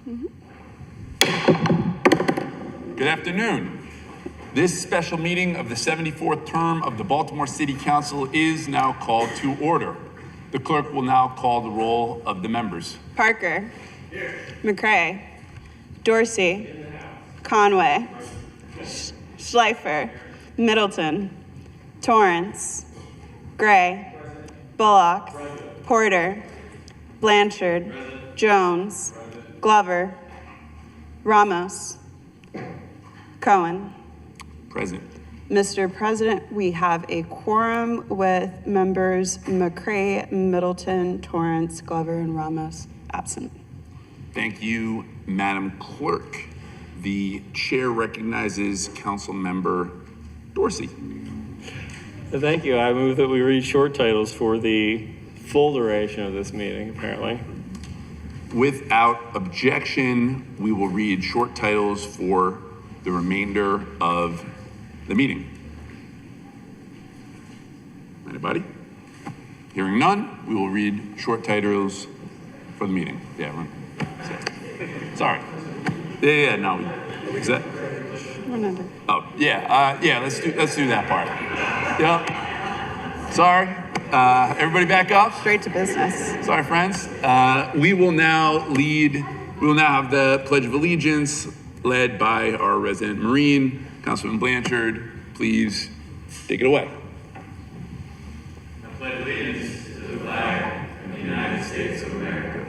Good afternoon. This special meeting of the 74th term of the Baltimore City Council is now called to order. The clerk will now call the roll of the members. Parker. Here. McCray. Dorsey. Conway. Schleifer. Middleton. Torrance. Gray. Bullock. Porter. Blanchard. Jones. Glover. Ramos. Cohen. Present. Mr. President, we have a quorum with members McCray, Middleton, Torrance, Glover, and Ramos absent. Thank you, Madam Clerk. The chair recognizes Council Member Dorsey. Thank you. I move that we read short titles for the full duration of this meeting, apparently. Without objection, we will read short titles for the remainder of the meeting. Anybody? Hearing none, we will read short titles for the meeting. Yeah, everyone. Sorry. Yeah, no. Is that? Oh, yeah, let's do that part. Yep. Sorry. Everybody back up. Straight to business. Sorry, friends. We will now have the Pledge of Allegiance led by our resident Marine, Councilman Blanchard. Please take it away. I pledge allegiance to the flag of the United States of America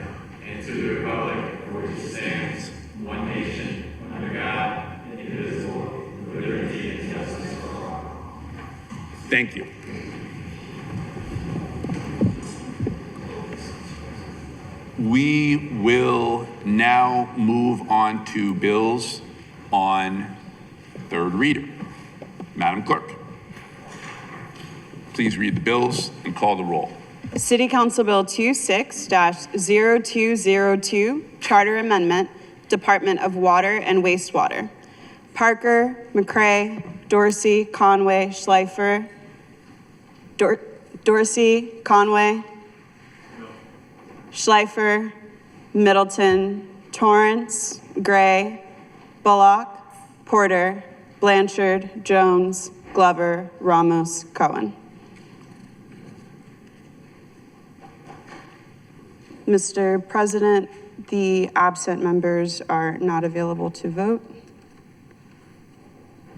and to the republic for which it stands, one nation, under God, indivisible, with liberty and justice for all. Thank you. We will now move on to bills on third reader. Madam Clerk, please read the bills and call the roll. City Council Bill 26-0202, Charter Amendment, Department of Water and Wastewater. Parker, McCray, Dorsey, Conway, Schleifer. Dorsey, Conway. Schleifer, Middleton, Torrance, Gray, Bullock, Porter, Blanchard, Jones, Glover, Ramos, Cohen. Mr. President, the absent members are not available to vote.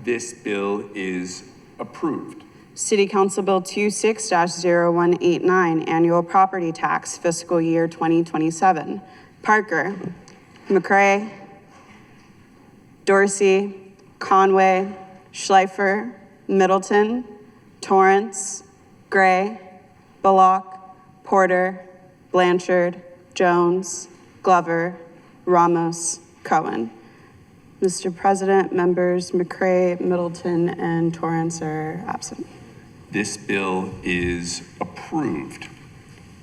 This bill is approved. City Council Bill 26-0189, Annual Property Tax, Fiscal Year 2027. Parker, McCray, Dorsey, Conway, Schleifer, Middleton, Torrance, Gray, Bullock, Porter, Blanchard, Jones, Glover, Ramos, Cohen. Mr. President, members McCray, Middleton, and Torrance are absent. This bill is approved.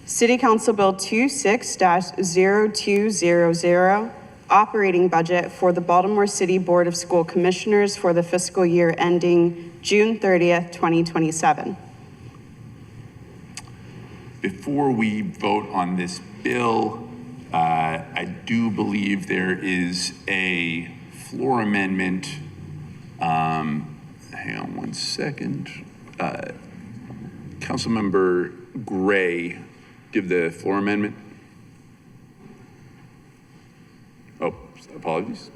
City Council Bill 26-0200, Operating Budget for the Baltimore City Board of School Commissioners for the fiscal year ending June 30th, 2027. Before we vote on this bill, I do believe there is a floor amendment. Hang on one second. Councilmember Gray, give the floor amendment. Oh, apologies.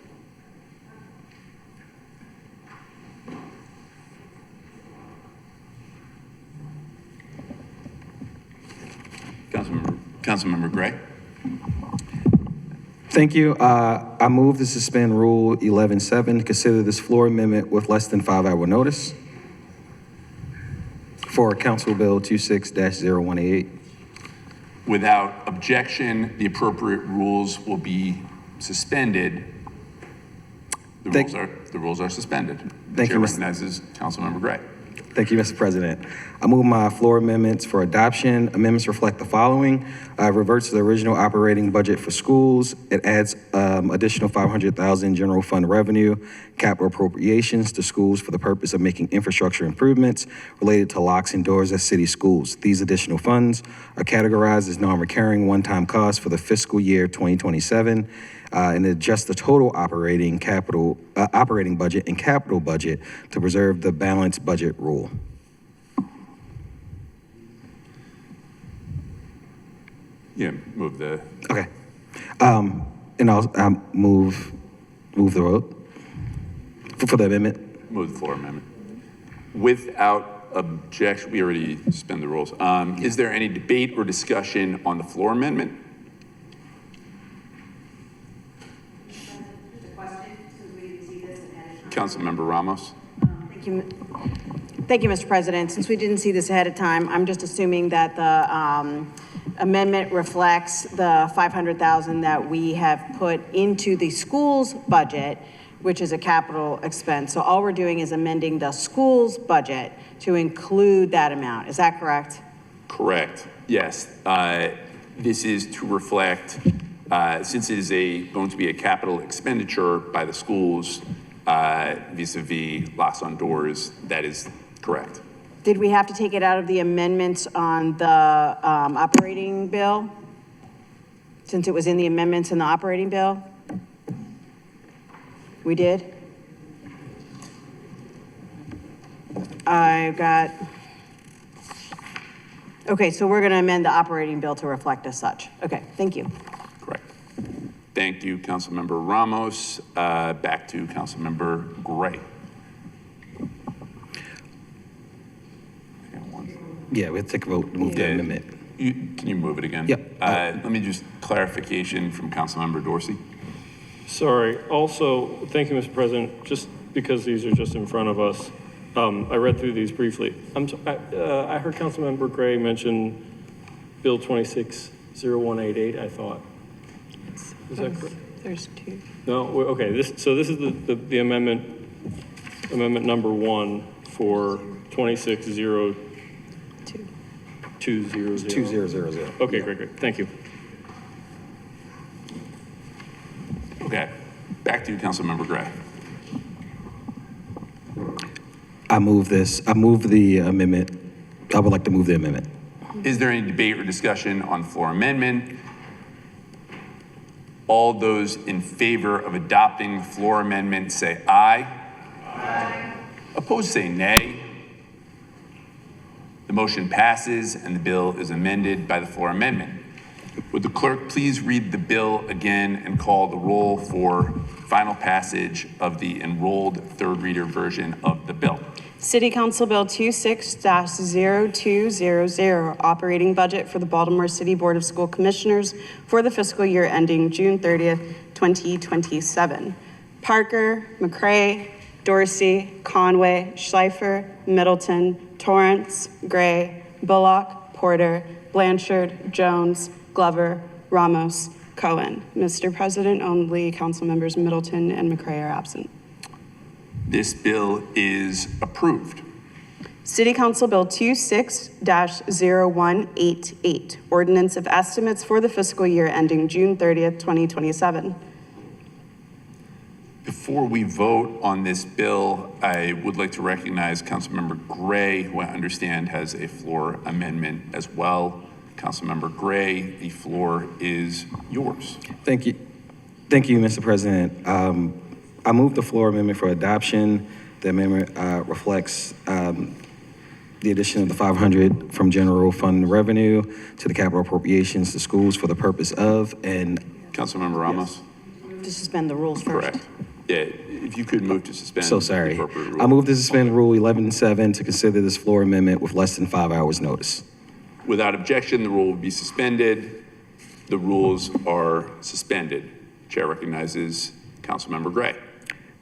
Councilmember Gray. Thank you. I move to suspend Rule 11.7, consider this floor amendment with less than 5-hour notice for Council Bill 26-0188. Without objection, the appropriate rules will be suspended. The rules are suspended. The Thank chair you, Mr. recognizes Councilmember Gray. Thank you, Mr. President. I move my floor amendments for adoption. Amendments reflect the following. Reverts to the original operating budget for schools. It adds additional $500,000 general fund revenue, capital appropriations to schools for the purpose of making infrastructure improvements related to locks and doors at city schools. These additional funds are categorized as non-recurring one-time costs for the fiscal year 2027, and adjust the total operating budget and capital budget to preserve the balanced budget rule. Yeah, move the, Okay. And I'll move the vote for the amendment. move the floor amendment. Without objection, we already suspend the rules. Is there any debate or discussion on the floor amendment? Councilmember Ramos? Thank you, Mr. President. Since we didn't see this ahead of time, I'm just assuming that the amendment reflects the $500,000 that we have put into the school's budget, which is a capital expense. So all we're doing is amending the school's budget to include that amount. Is that correct? Correct, yes. This is to reflect, since it is going to be a capital expenditure by the schools vis-a-vis locks on doors, that is correct. Did we have to take it out of the amendments on the operating bill? Since it was in the amendments in the operating bill? We did? Okay, so we're going to amend the operating bill to reflect as such. Okay, thank you. Correct. Thank you, Councilmember Ramos. Back to Councilmember Gray. Yeah, we have to take a vote to move the amendment. Can you move it again? Yep. Let me just clarification from Councilmember Dorsey. Sorry. Also, thank you, Mr. President. Just because these are just in front of us, I read through these briefly. I heard Councilmember Gray mention Bill 260188, I thought. Is that correct? There's two. No, okay, this is the amendment number 1 for 260200. 2000. Okay, great, thank you. Okay, back to you, Councilmember Gray. I move the amendment. I would like to move the amendment. Is there any debate or discussion on the floor amendment? All those in favor of adopting the floor amendment say aye. Aye. Opposed say nay. The motion passes and the bill is amended by the floor amendment. Would the clerk please read the bill again and call the roll for final passage of the enrolled third reader version of the bill? City Council Bill 26-0200, operating budget for the Baltimore City Board of School Commissioners for the fiscal year ending June 30th, 2027. Parker, McCray, Dorsey, Conway, Schleifer, Middleton, Torrance, Gray, Bullock, Porter, Blanchard, Jones, Glover, Ramos, Cohen. Mr. President, only council members Middleton and McCray are absent. This bill is approved. City Council Bill 26-0188, ordinance of estimates for the fiscal year ending June 30th, 2027. Before we vote on this bill, I would like to recognize Councilmember Gray, who I understand has a floor amendment as well. Councilmember Gray, the floor is yours. Thank you. Thank you, Mr. President. I move the floor amendment for adoption. The amendment reflects the addition of the $500 from general fund revenue to the capital appropriations to schools for the purpose of, and Councilmember Ramos? To suspend the rules first. Correct. Yeah, if you could move to suspend. so the sorry. appropriate rule. I move to suspend Rule 11-7 to consider this floor amendment with less than 5 hours' notice. Without objection, the rule will be suspended. The rules are suspended. Chair recognizes Councilmember Gray.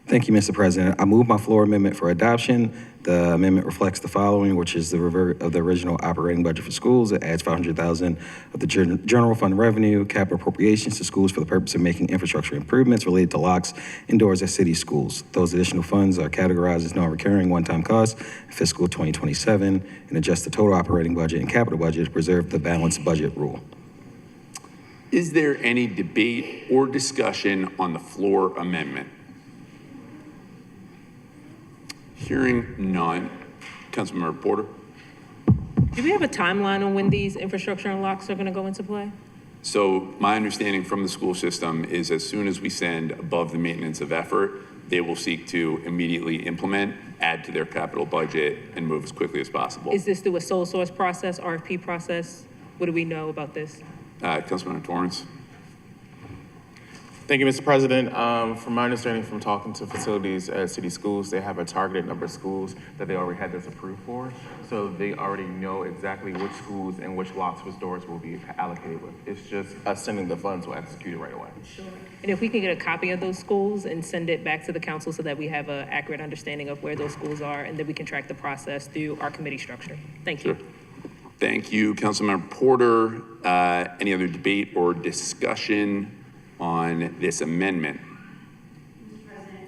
Thank you, Mr. President. I move my floor amendment for adoption. The amendment reflects the following, which is the revert of the original operating budget for schools. It adds $500,000 of the general fund revenue, capital appropriations to schools for the purpose of making infrastructure improvements related to locks and doors at city schools. Those additional funds are categorized as non-recurring one-time costs in fiscal 2027 and adjust the total operating budget and capital budget to preserve the balanced budget rule. Is there any debate or discussion on the floor amendment? Hearing none. Councilmember Porter. Do we have a timeline on when these infrastructure unlocks are going to go into play? So my understanding from the school system is as soon as we send above the maintenance of effort, they will seek to immediately implement, add to their capital budget, and move as quickly as possible. Is this through a sole source process, RFP process? What do we know about this? Councilmember Torrance. Thank you, Mr. President. From my understanding from talking to facilities at city schools, they have a targeted number of schools that they already had this approved for. So they already know exactly which schools and which locks, which doors will be allocated with. It's just us sending the funds will execute it right away. And if we can get a copy of those schools and send it back to the council so that we have an accurate understanding of where those schools are, and then we can track the process through our committee structure. Thank you. Sure. Thank you, Councilmember Porter. Any other debate or discussion on this amendment?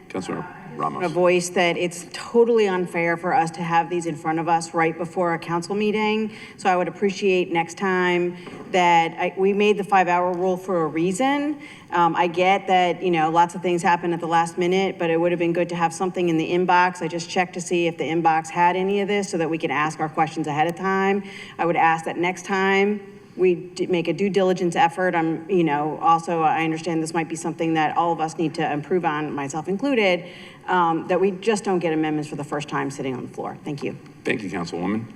Councilmember Ramos. A voice that it's totally unfair for us to have these in front of us right before a council meeting. So I would appreciate next time that we made the 5-hour rule for a reason. I get that, you know, lots of things happen at the last minute, but it would have been good to have something in the inbox. I just checked to see if the inbox had any of this so that we could ask our questions ahead of time. I would ask that next time we make a due diligence effort. Also, I understand this might be something that all of us need to improve on, myself included, that we just don't get amendments for the first time sitting on the floor. Thank you. Thank you, Councilwoman.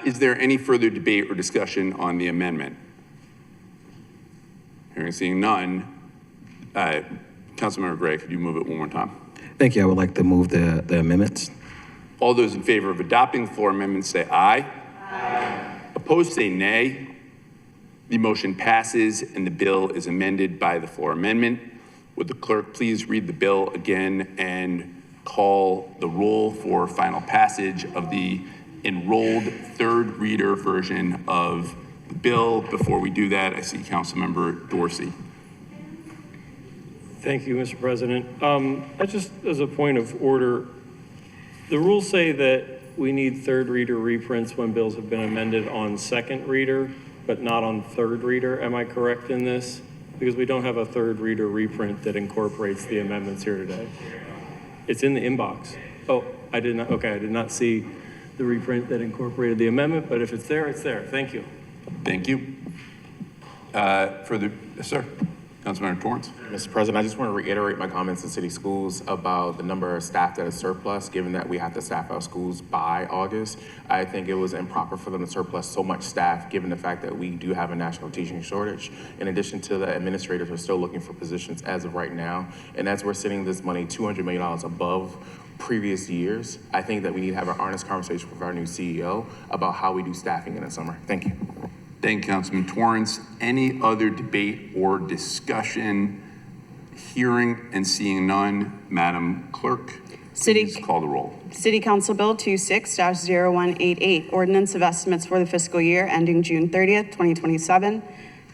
Is there any further debate or discussion on the amendment? Hearing seeing none. Councilmember Gray, could you move it one more time? Thank you. I would like to move the amendments. All those in favor of adopting the floor amendment say aye. Aye. Opposed say nay. The motion passes and the bill is amended by the floor amendment. Would the clerk please read the bill again and call the roll for final passage of the enrolled third reader version of the bill? Before we do that, I see Councilmember Dorsey. Thank you, Mr. President. Just as a point of order, the rules say that we need third reader reprints when bills have been amended on second reader, but not on third reader. Am I correct in this? Because we don't have a third reader reprint that incorporates the amendments here today. It's in the inbox. Oh, I did not see the reprint that incorporated the amendment, but if it's there, it's there. Thank you. Thank you. Further, yes, sir. Councilmember Torrance. Mr. President, I just want to reiterate my comments in city schools about the number of staff that is surplus, given that we have to staff our schools by August. I think it was improper for them to surplus so much staff, given the fact that we do have a national teaching shortage. In addition to the administrators are still looking for positions as of right now. And as we're sending this money $200 million above previous years, I think that we need to have an honest conversation with our new CEO about how we do staffing in the summer. Thank you. Thank you, Councilman Torrance. Any other debate or discussion? Hearing and seeing none, Madam Clerk, please call the roll. City Council Bill 26-0188, ordinance of estimates for the fiscal year ending June 30th, 2027.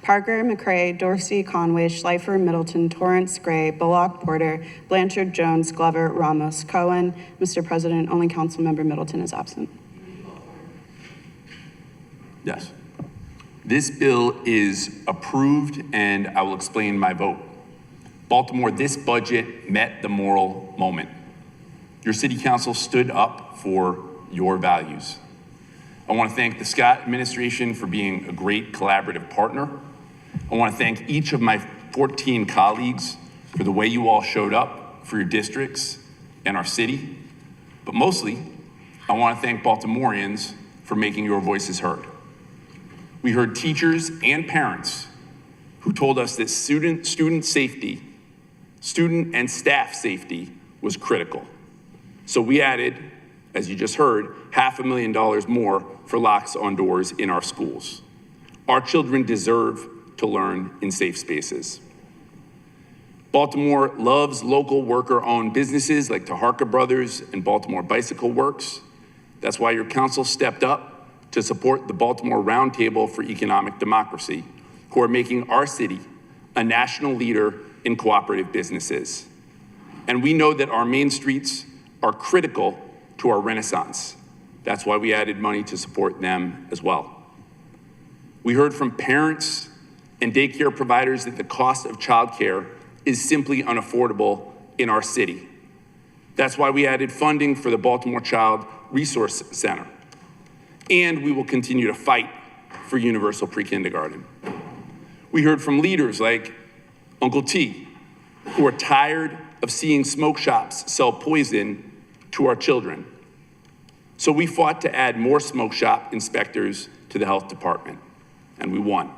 Parker, McCray, Dorsey, Conway, Schleifer, Middleton, Torrance, Gray, Bullock, Porter, Blanchard, Jones, Glover, Ramos, Cohen. Mr. President, only Councilmember Middleton is absent. Yes. This bill is approved, and I will explain my vote. Baltimore, this budget met the moral moment. Your city council stood up for your values. I want to thank the Scott administration for being a great collaborative partner. I want to thank each of my 14 colleagues for the way you all showed up for your districts and our city. But mostly, I want to thank Baltimoreans for making your voices heard. We heard teachers and parents who told us that student safety, student and staff safety was critical. So we added, as you just heard, $500,000 more for locks on doors in our schools. Our children deserve to learn in safe spaces. Baltimore loves local worker-owned businesses like Taharka Brothers and Baltimore Bicycle Works. That's why your council stepped up to support the Baltimore Roundtable for Economic Democracy, who are making our city a national leader in cooperative businesses. And we know that our main streets are critical to our renaissance. That's why we added money to support them as well. We heard from parents and daycare providers that the cost of childcare is simply unaffordable in our city. That's why we added funding for the Baltimore Child Resource Center. And we will continue to fight for universal pre-kindergarten. We heard from leaders like Uncle T, who are tired of seeing smoke shops sell poison to our children. So we fought to add more smoke shop inspectors to the health department, and we won.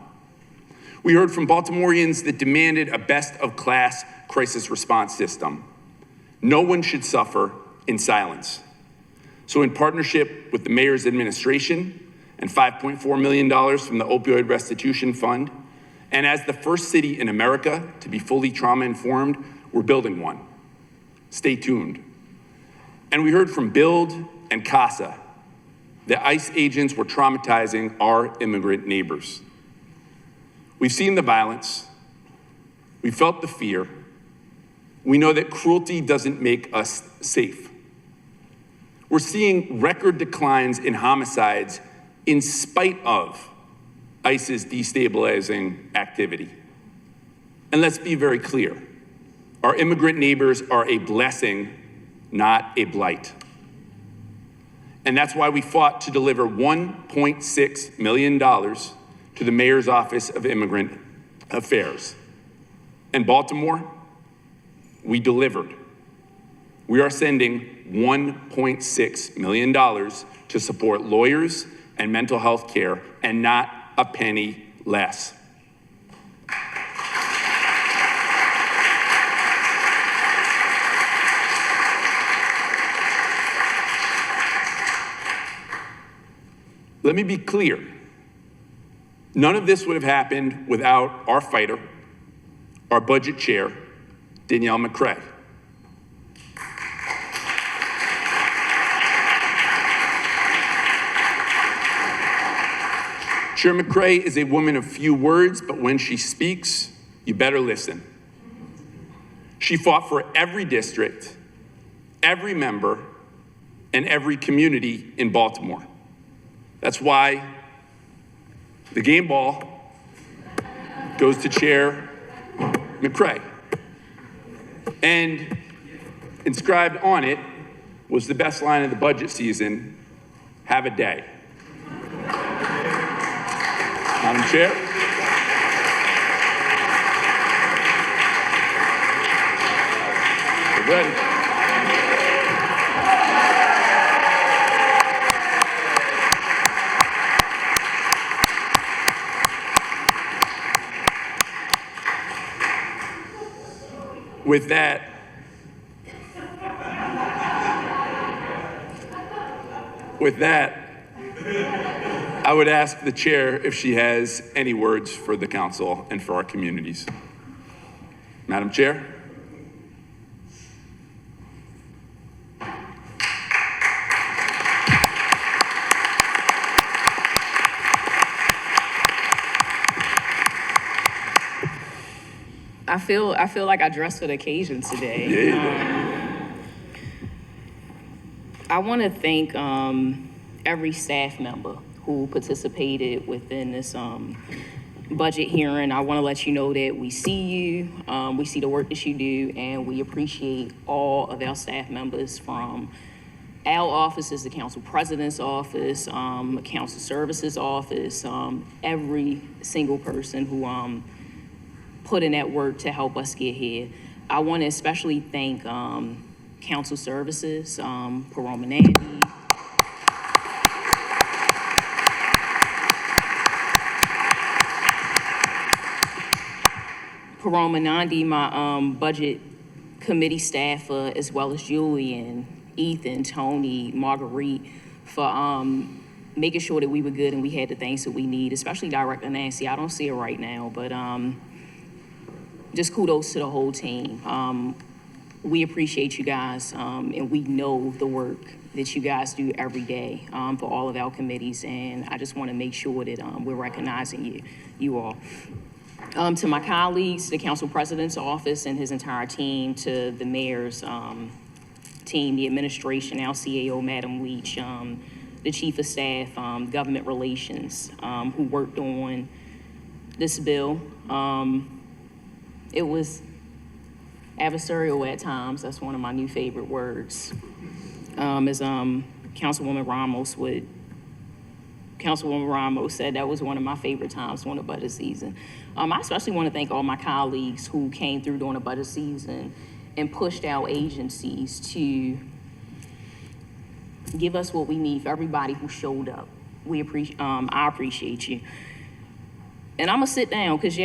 We heard from Baltimoreans that demanded a best-of-class crisis response system. No one should suffer in silence. So in partnership with the mayor's administration and $5.4 million from the Opioid Restitution Fund, and as the first city in America to be fully trauma-informed, we're building one. Stay tuned. And we heard from Build and CASA that ICE agents were traumatizing our immigrant neighbors. We've seen the violence. We felt the fear. We know that cruelty doesn't make us safe. We're seeing record declines in homicides in spite of ICE's destabilizing activity. And let's be very clear. Our immigrant neighbors are a blessing, not a blight. And that's why we fought to deliver $1.6 million to the Mayor's Office of Immigrant Affairs. And Baltimore, we delivered. We are sending $1.6 million to support lawyers and mental health care, and not a penny less. Let me be clear. None of this would have happened without our fighter, our budget chair, Danielle McCray. Chair McCray is a woman of few words, but when she speaks, you better listen. She fought for every district, every member, and every community in Baltimore. That's why the game ball goes to Chair McCray. And inscribed on it was the best line of the budget season: have a day. Madam Chair. We're ready. With that, I would ask the chair if she has any words for the council and for our communities. Madam Chair. I feel like I dressed for the occasion today. I want to thank every staff member who participated within this budget hearing. I want to let you know that we see you, we see the work that you do, and we appreciate all of our staff members, from our offices, the council president's office, council services office, every single person who put in that work to help us get here. I want to especially thank council services, Paroma Nandi, my budget committee staffer, as well as Julian, Ethan, Tony, Marguerite, for making sure that we were good and we had the things that we need, especially Director Nancy. I don't see her right now, but just kudos to the whole team. We appreciate you guys, and we know the work that you guys do every day for all of our committees, and I just want to make sure that we're recognizing you all. To my colleagues, the council president's office and his entire team, to the mayor's team, the administration, our CAO, Madam Leach, the chief of staff, government relations, who worked on this bill. It was adversarial at times. That's one of my new favorite words. As Councilwoman Ramos said, that was one of my favorite times during the budget season. I especially want to thank all my colleagues who came through during the budget season and pushed our agencies to give us what we need. For everybody who showed up, I appreciate you. And I'm gonna sit down because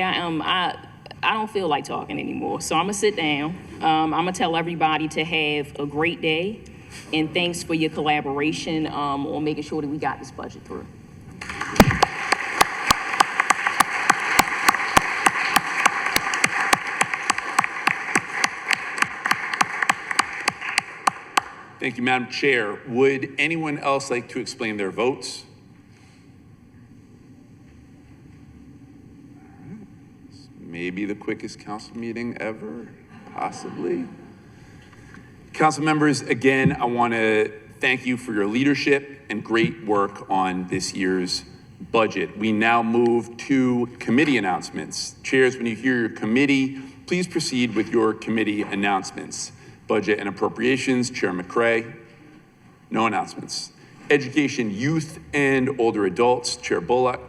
I don't feel like talking anymore. So I'm gonna sit down. I'm gonna tell everybody to have a great day, and thanks for your collaboration on making sure that we got this budget through. Thank you, Madam Chair. Would anyone else like to explain their votes? Maybe the quickest council meeting ever, possibly. Council members, again, I want to thank you for your leadership and great work on this year's budget. We now move to committee announcements. Chairs, when you hear your committee, please proceed with your committee announcements. Budget and Appropriations, Chair McCray. No announcements. Education, Youth, and Older Adults, Chair Bullock.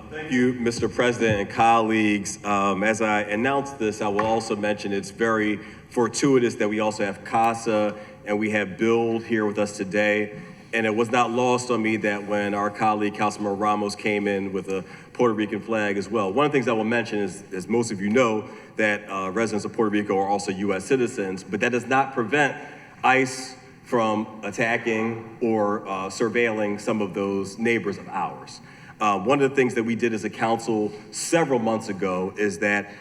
Thank you, Mr. President and colleagues. As I announce this, I will also mention it's very fortuitous that we also have CASA and we have Build here with us today. And it was not lost on me that when our colleague, Councilman Ramos, came in with a Puerto Rican flag as well. One of the things I will mention is, as most of you know, that residents of Puerto Rico are also U.S. citizens, but that does not prevent ICE from attacking or surveilling some of those neighbors of ours. One of the things that we did as a council several months ago is that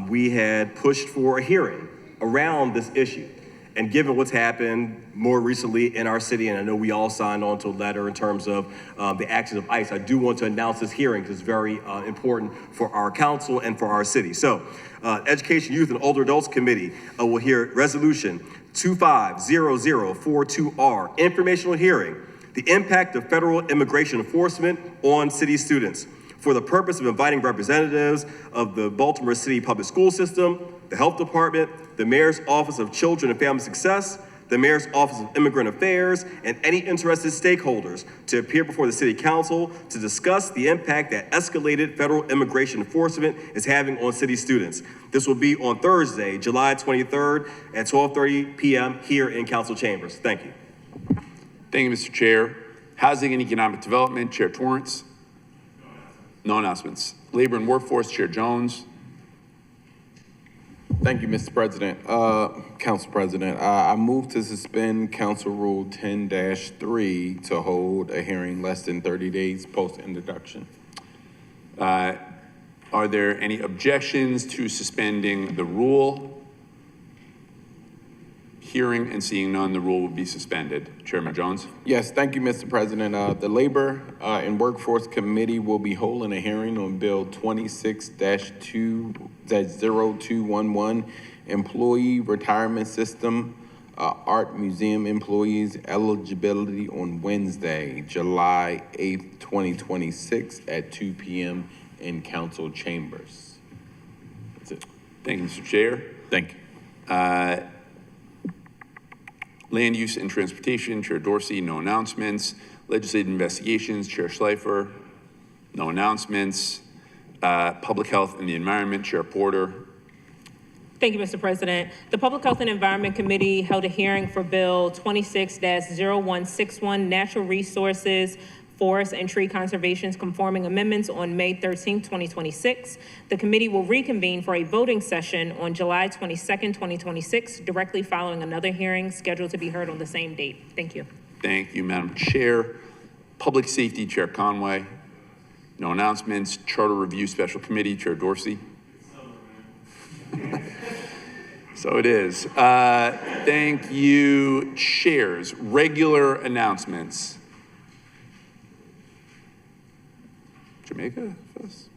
we had pushed for a hearing around this issue. And given what's happened more recently in our city, and I know we all signed on to a letter in terms of the actions of ICE, I do want to announce this hearing because it's very important for our council and for our city. So, Education, Youth, and Older Adults Committee will hear Resolution 250042R, informational hearing, the impact of federal immigration enforcement on city students, for the purpose of inviting representatives of the Baltimore City Public School System, the Health Department, the Mayor's Office of Children and Family Success, the Mayor's Office of Immigrant Affairs, and any interested stakeholders to appear before the City Council to discuss the impact that escalated federal immigration enforcement is having on city students. This will be on Thursday, July 23rd at 12:30 p.m. here in Council Chambers. Thank you. Thank you, Mr. Chair. Housing and Economic Development, Chair Torrance. No announcements. Labor and Workforce, Chair Jones. Thank you, Mr. President. Council President, I move to suspend Council Rule 10-3 to hold a hearing less than 30 days post-introduction. Are there any objections to suspending the rule? Hearing and seeing none, the rule will be suspended. Chairman Jones. Yes, thank you, Mr. President. The Labor and Workforce Committee will be holding a hearing on Bill 26-0211, Employee Retirement System, Art Museum Employees Eligibility on Wednesday, July 8th, 2026 at 2 p.m. in Council Chambers. That's it. Thank you, Mr. Chair. Thank you. Land Use and Transportation, Chair Dorsey, no announcements. Legislative Investigations, Chair Schleifer, no announcements. Public Health and the Environment, Chair Porter. Thank you, Mr. President. The Public Health and Environment Committee held a hearing for Bill 26-0161, Natural Resources, Forest and Tree Conservation's conforming amendments on May 13, 2026. The committee will reconvene for a voting session on July 22nd, 2026, directly following another hearing scheduled to be heard on the same date. Thank you. Thank you, Madam Chair. Public Safety, Chair Conway. No announcements. Charter Review Special Committee, Chair Dorsey. So it is. Thank you, chairs. Regular announcements. Jamaica first?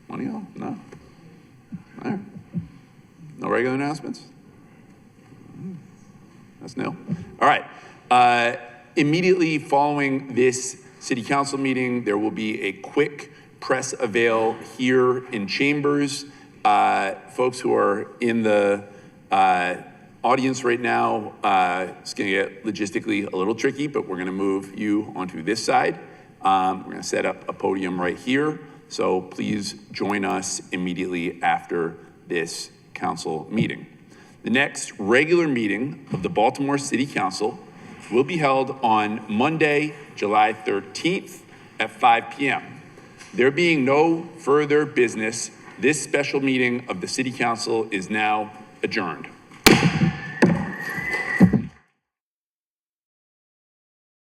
One of y'all? No? All right. No regular announcements? That's nil. All right. Immediately following this city council meeting, there will be a quick press avail here in chambers. Folks who are in the audience right now, it's going to get logistically a little tricky, but we're going to move you onto this side. We're going to set up a podium right here. So please join us immediately after this council meeting. The next regular meeting of the Baltimore City Council will be held on Monday, July 13th at 5 p.m. There being no further business, this special meeting of the City Council is now adjourned.